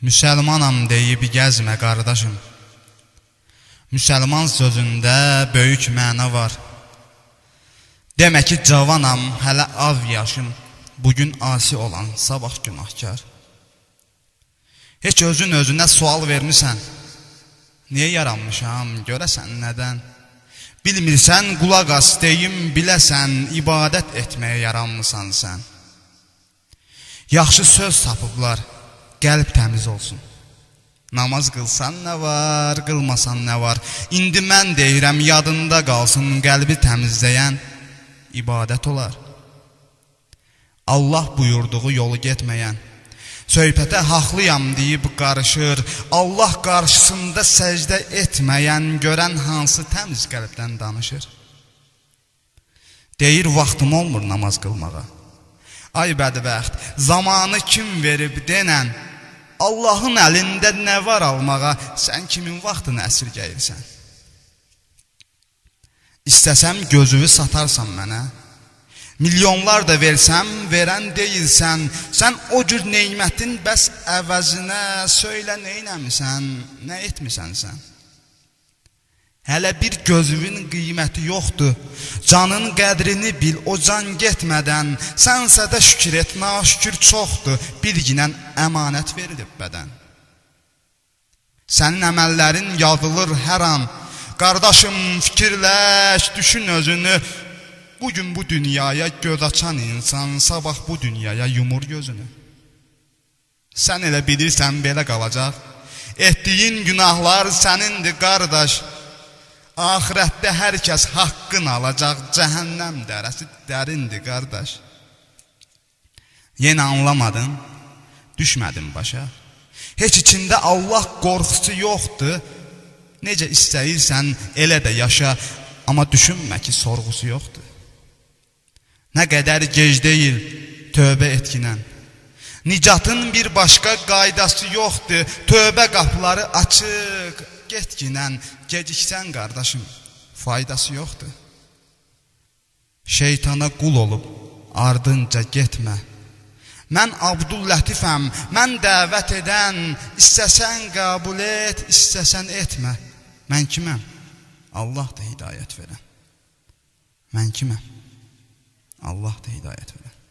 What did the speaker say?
Müsəlmanam deyib gəzmə qardaşım. Müsəlman sözündə böyük məna var. Demə ki cavanam, hələ az yaşım. Bugün asi olan, sabah günahkar. Heç özün özünə sual vermirsən. Niyə yaranmışam, görəsən nədən? Bilmirsən, qulaq as deyim, biləsən, ibadət etməyə yaranmısan sən. Yaxşı söz tapıblar, qəlb təmiz olsun. Namaz qılsan nə var, qılmasan nə var? İndi mən deyirəm, yadında qalsın, qəlbi təmizləyən ibadət olar. Allah buyurduğu yolu getməyən, söhbətə haqlıyam deyib qarışır, Allah qarşısında səcdə etməyən, görən hansı təmiz qəlbdən danışır. Deyir, vaxtım olmur namaz qılmağa. Ay bədbəxt, zamanı kim verib denən, Allahın əlində nə var almağa, sən kimin vaxtını əsirgəyirsən? İstəsəm gözünü satarsan mənə, milyonlar da versəm, verən deyilsən, sən o cür neymətin bəs əvəzinə söylə neynəmisən, nə etmisən sən? Hələ bir gözünün qiyməti yoxdur, canın qədrini bil, o can getmədən, sənsə də şükür et, naşükür çoxdur, bilginən əmanət verilib bədən. Sənin əməllərin yazılır hər an, qardaşım fikirləş, düşün özünü, bugün bu dünyaya göz açan insan, sabah bu dünyaya yumur gözünü. Sən elə bilirsən belə qalacaq, etdiyin günahlar sənindir qardaş, axirətdə hər kəs haqqın alacaq, cəhənnəm dərəsi dərindir qardaş. Yenə anlamadın, düşmədin başa. Heç içində Allah qorxusu yoxdur, necə istəyirsən elə də yaşa, amma düşünmə ki sorğusu yoxdur. Nə qədər gec deyil, tövbə etkinən. Nicatın bir başqa qaydası yoxdur, tövbə qapıları açıq, getkinən, geciksən qardaşım, faydası yoxdur. Şeytana qul olub, ardınca getmə. Mən Abdüllətifəm, mən dəvət edən, istəsən qəbul et, istəsən etmə. Mən kiməm? Allah da hidayət verən. Mən kiməm? Allah da hidayət verən.